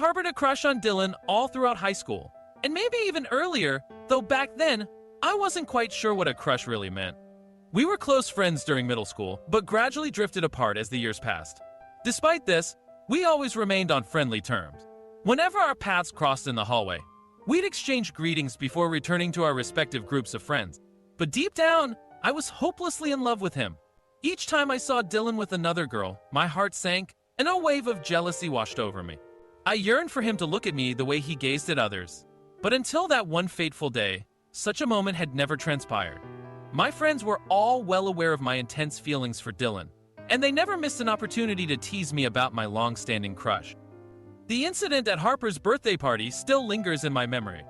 harbored a crush on Dylan all throughout high school, and maybe even earlier, though back then, I wasn't quite sure what a crush really meant. We were close friends during middle school, but gradually drifted apart as the years passed. Despite this, we always remained on friendly terms. Whenever our paths crossed in the hallway, we'd exchange greetings before returning to our respective groups of friends. But deep down, I was hopelessly in love with him. Each time I saw Dylan with another girl, my heart sank, and a wave of jealousy washed over me. I yearned for him to look at me the way he gazed at others. But until that one fateful day, such a moment had never transpired. My friends were all well aware of my intense feelings for Dylan, and they never missed an opportunity to tease me about my long-standing crush. The incident at Harper's birthday party still lingers in my memory.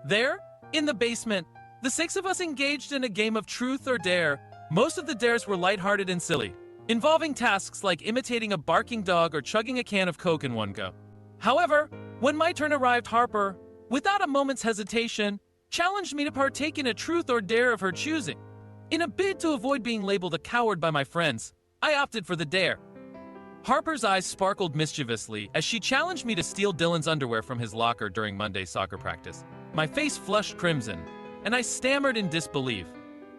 There, in the basement, the six of us engaged in a game of truth or dare. Most of the dares were lighthearted and silly, involving tasks like imitating a barking dog or chugging a can of Coke in one go. However, when my turn arrived, Harper, without a moment's hesitation, challenged me to partake in a truth or dare of her choosing. In a bid to avoid being labeled a coward by my friends, I opted for the dare. Harper's eyes sparkled mischievously as she challenged me to steal Dylan's underwear from his locker during Monday's soccer practice. My face flushed crimson, and I stammered in disbelief.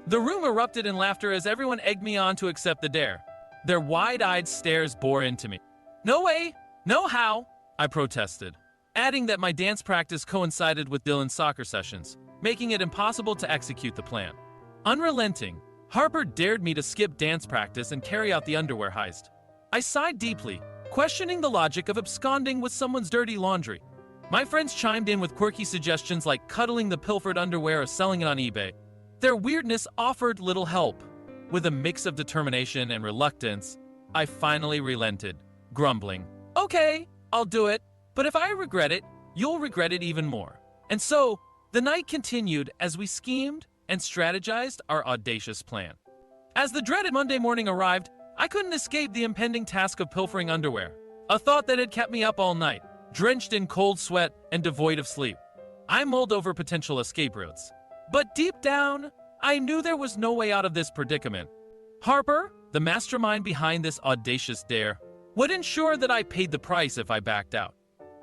The room erupted in laughter as everyone egged me on to accept the dare. Their wide-eyed stares bore into me. "No way! No how!" I protested, adding that my dance practice coincided with Dylan's soccer sessions, making it impossible to execute the plan. Unrelenting, Harper dared me to skip dance practice and carry out the underwear heist. I sighed deeply, questioning the logic of absconding with someone's dirty laundry. My friends chimed in with quirky suggestions like cuddling the pilfered underwear or selling it on eBay. Their weirdness offered little help. With a mix of determination and reluctance, I finally relented, grumbling, "Okay, I'll do it, but if I regret it, you'll regret it even more." And so, the night continued as we schemed and strategized our audacious plan. As the dreaded Monday morning arrived, I couldn't escape the impending task of pilfering underwear, a thought that had kept me up all night, drenched in cold sweat and devoid of sleep. I mulled over potential escape routes. But deep down, I knew there was no way out of this predicament. Harper, the mastermind behind this audacious dare, would ensure that I paid the price if I backed out.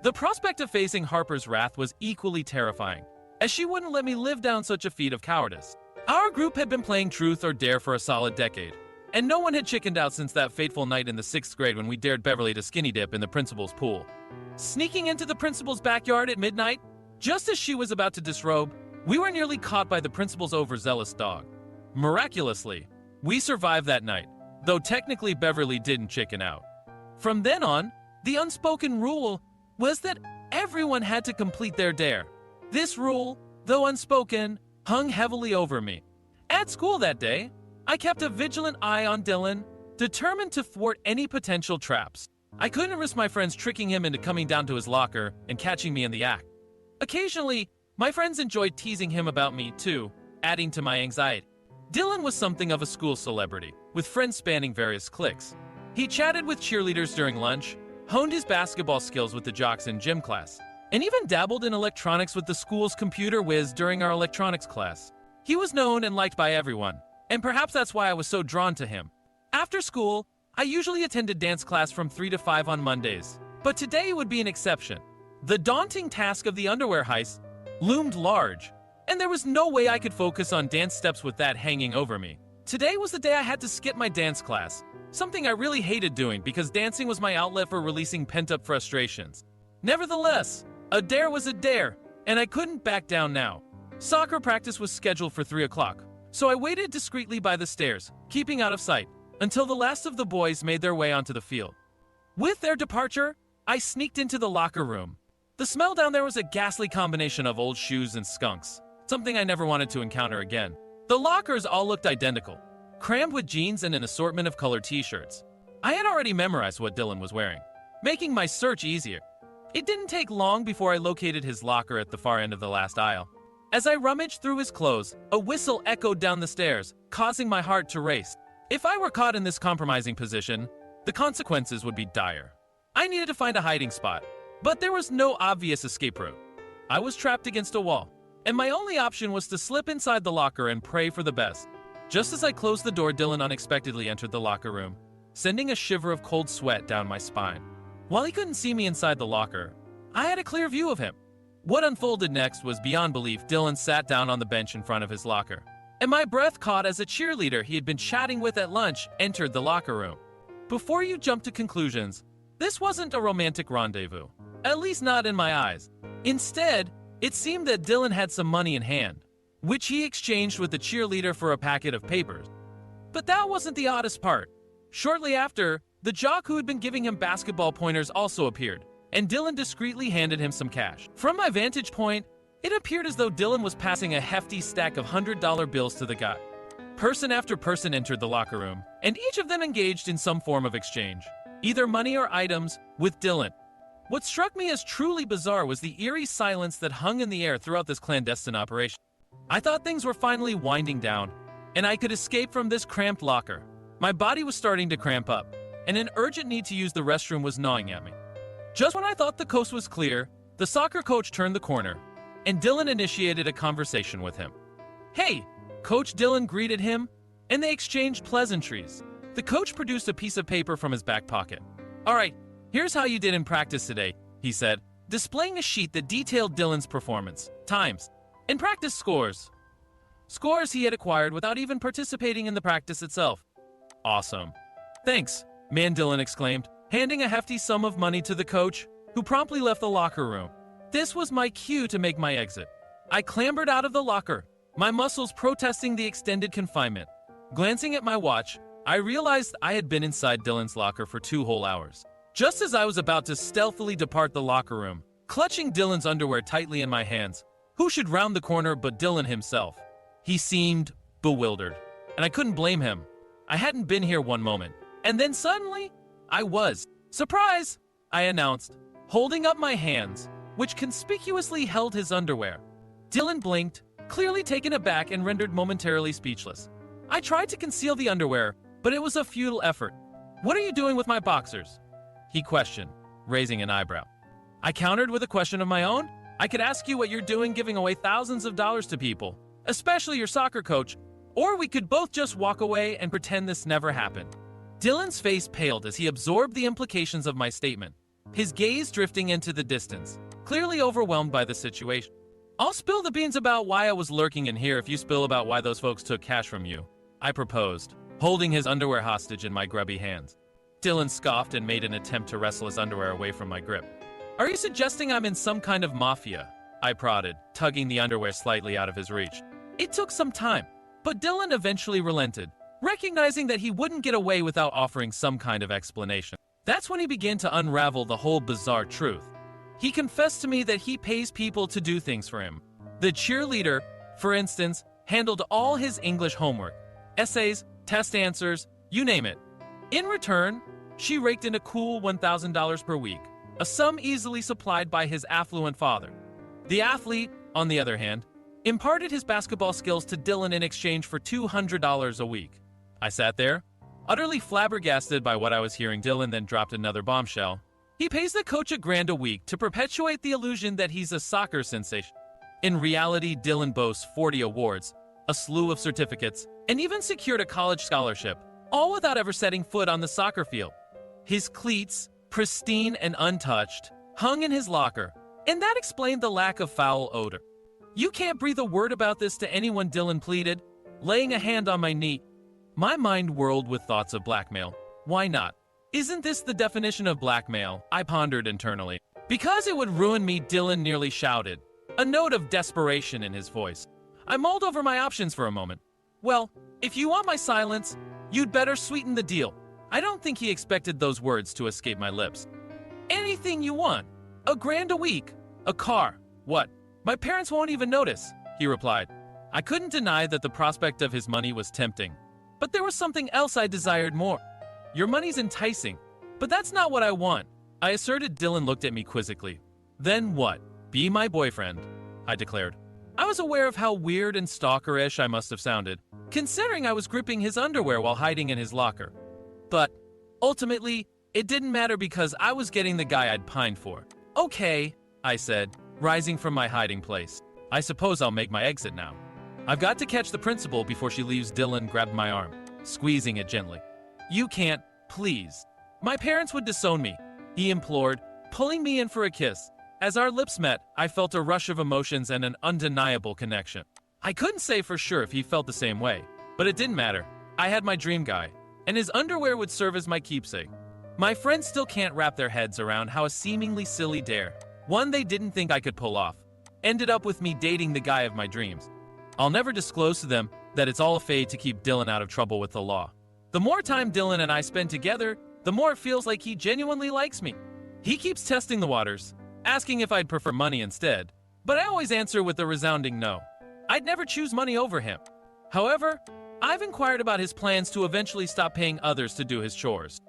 The prospect of facing Harper's wrath was equally terrifying, as she wouldn't let me live down such a feat of cowardice. Our group had been playing truth or dare for a solid decade, and no one had chickened out since that fateful night in the 6th grade when we dared Beverly to skinny dip in the principal's pool. Sneaking into the principal's backyard at midnight, just as she was about to disrobe, we were nearly caught by the principal's overzealous dog. Miraculously, we survived that night, though technically Beverly didn't chicken out. From then on, the unspoken rule was that everyone had to complete their dare. This rule, though unspoken, hung heavily over me. At school that day, I kept a vigilant eye on Dylan, determined to thwart any potential traps. I couldn't risk my friends tricking him into coming down to his locker and catching me in the act. Occasionally, my friends enjoyed teasing him about me too, adding to my anxiety. Dylan was something of a school celebrity, with friends spanning various cliques. He chatted with cheerleaders during lunch, honed his basketball skills with the jocks in gym class, and even dabbled in electronics with the school's computer whiz during our electronics class. He was known and liked by everyone, and perhaps that's why I was so drawn to him. After school, I usually attended dance class from 3 to 5 on Mondays, but today would be an exception. The daunting task of the underwear heist loomed large, and there was no way I could focus on dance steps with that hanging over me. Today was the day I had to skip my dance class, something I really hated doing because dancing was my outlet for releasing pent-up frustrations. Nevertheless, a dare was a dare, and I couldn't back down now. Soccer practice was scheduled for 3 o'clock, so I waited discreetly by the stairs, keeping out of sight, until the last of the boys made their way onto the field. With their departure, I sneaked into the locker room. The smell down there was a ghastly combination of old shoes and skunks, something I never wanted to encounter again. The lockers all looked identical, crammed with jeans and an assortment of colored t-shirts. I had already memorized what Dylan was wearing, making my search easier. It didn't take long before I located his locker at the far end of the last aisle. As I rummaged through his clothes, a whistle echoed down the stairs, causing my heart to race. If I were caught in this compromising position, the consequences would be dire. I needed to find a hiding spot, but there was no obvious escape route. I was trapped against a wall, and my only option was to slip inside the locker and pray for the best. Just as I closed the door, Dylan unexpectedly entered the locker room, sending a shiver of cold sweat down my spine. While he couldn't see me inside the locker, I had a clear view of him. What unfolded next was beyond belief. Dylan sat down on the bench in front of his locker, and my breath caught as a cheerleader he had been chatting with at lunch entered the locker room. Before you jump to conclusions, this wasn't a romantic rendezvous, at least not in my eyes. Instead, it seemed that Dylan had some money in hand, which he exchanged with the cheerleader for a packet of papers. But that wasn't the oddest part. Shortly after, the jock who had been giving him basketball pointers also appeared, and Dylan discreetly handed him some cash. From my vantage point, it appeared as though Dylan was passing a hefty stack of $100 bills to the guy. Person after person entered the locker room, and each of them engaged in some form of exchange, either money or items, with Dylan. What struck me as truly bizarre was the eerie silence that hung in the air throughout this clandestine operation. I thought things were finally winding down, and I could escape from this cramped locker. My body was starting to cramp up, and an urgent need to use the restroom was gnawing at me. Just when I thought the coast was clear, the soccer coach turned the corner, and Dylan initiated a conversation with him. "Hey," Coach Dylan greeted him, and they exchanged pleasantries. The coach produced a piece of paper from his back pocket. "All right, here's how you did in practice today," he said, displaying a sheet that detailed Dylan's performance, times, and practice scores. Scores he had acquired without even participating in the practice itself. "Awesome. Thanks," man Dylan exclaimed, handing a hefty sum of money to the coach, who promptly left the locker room. This was my cue to make my exit. I clambered out of the locker, my muscles protesting the extended confinement. Glancing at my watch, I realized I had been inside Dylan's locker for 2 whole hours. Just as I was about to stealthily depart the locker room, clutching Dylan's underwear tightly in my hands, who should round the corner but Dylan himself? He seemed bewildered, and I couldn't blame him. I hadn't been here one moment, and then suddenly, I was. "Surprise!" I announced, holding up my hands, which conspicuously held his underwear. Dylan blinked, clearly taken aback and rendered momentarily speechless. I tried to conceal the underwear, but it was a futile effort. "What are you doing with my boxers?" he questioned, raising an eyebrow. I countered with a question of my own. "I could ask you what you're doing giving away thousands of dollars to people, especially your soccer coach, or we could both just walk away and pretend this never happened." Dylan's face paled as he absorbed the implications of my statement, his gaze drifting into the distance, clearly overwhelmed by the situation. "I'll spill the beans about why I was lurking in here if you spill about why those folks took cash from you," I proposed, holding his underwear hostage in my grubby hands. Dylan scoffed and made an attempt to wrestle his underwear away from my grip. "Are you suggesting I'm in some kind of mafia?" I prodded, tugging the underwear slightly out of his reach. It took some time, but Dylan eventually relented, recognizing that he wouldn't get away without offering some kind of explanation. That's when he began to unravel the whole bizarre truth. He confessed to me that he pays people to do things for him. The cheerleader, for instance, handled all his English homework, essays, test answers, you name it. In return, she raked in a cool $1,000 per week, a sum easily supplied by his affluent father. The athlete, on the other hand, imparted his basketball skills to Dylan in exchange for $200 a week. I sat there, utterly flabbergasted by what I was hearing. Dylan then dropped another bombshell. He pays the coach $1,000 a week to perpetuate the illusion that he's a soccer sensation. In reality, Dylan boasts 40 awards, a slew of certificates, and even secured a college scholarship, all without ever setting foot on the soccer field. His cleats, pristine and untouched, hung in his locker, and that explained the lack of foul odor. "You can't breathe a word about this to anyone," Dylan pleaded, laying a hand on my knee. My mind whirled with thoughts of blackmail. Why not? Isn't this the definition of blackmail? I pondered internally. "Because it would ruin me," Dylan nearly shouted, a note of desperation in his voice. I mulled over my options for a moment. "Well, if you want my silence, you'd better sweeten the deal." I don't think he expected those words to escape my lips. "Anything you want. $1,000 a week. A car. What? My parents won't even notice," he replied. I couldn't deny that the prospect of his money was tempting. But there was something else I desired more. "Your money's enticing, but that's not what I want," I asserted. Dylan looked at me quizzically. "Then what? Be my boyfriend," I declared. I was aware of how weird and stalkerish I must have sounded, considering I was gripping his underwear while hiding in his locker. But ultimately, it didn't matter because I was getting the guy I'd pined for. "Okay," I said, rising from my hiding place. "I suppose I'll make my exit now. I've got to catch the principal before she leaves." Dylan grabbed my arm, squeezing it gently. "You can't, please. My parents would disown me," he implored, pulling me in for a kiss. As our lips met, I felt a rush of emotions and an undeniable connection. I couldn't say for sure if he felt the same way, but it didn't matter. I had my dream guy, and his underwear would serve as my keepsake. My friends still can't wrap their heads around how a seemingly silly dare, one they didn't think I could pull off, ended up with me dating the guy of my dreams. I'll never disclose to them that it's all a fade to keep Dylan out of trouble with the law. The more time Dylan and I spend together, the more it feels like he genuinely likes me. He keeps testing the waters, asking if I'd prefer money instead, but I always answer with a resounding no. I'd never choose money over him. However, I've inquired about his plans to eventually stop paying others to do his chores.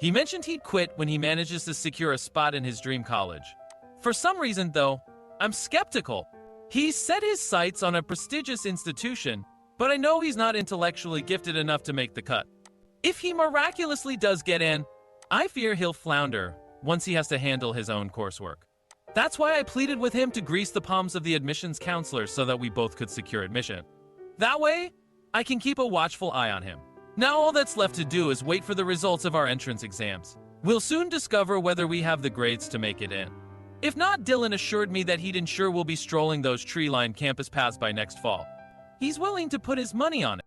He mentioned he'd quit when he manages to secure a spot in his dream college. For some reason, though, I'm skeptical. He's set his sights on a prestigious institution, but I know he's not intellectually gifted enough to make the cut. If he miraculously does get in, I fear he'll flounder once he has to handle his own coursework. That's why I pleaded with him to grease the palms of the admissions counselor so that we both could secure admission. That way, I can keep a watchful eye on him. Now all that's left to do is wait for the results of our entrance exams. We'll soon discover whether we have the grades to make it in. If not, Dylan assured me that he'd ensure we'll be strolling those tree-lined campus paths by next fall. He's willing to put his money on it.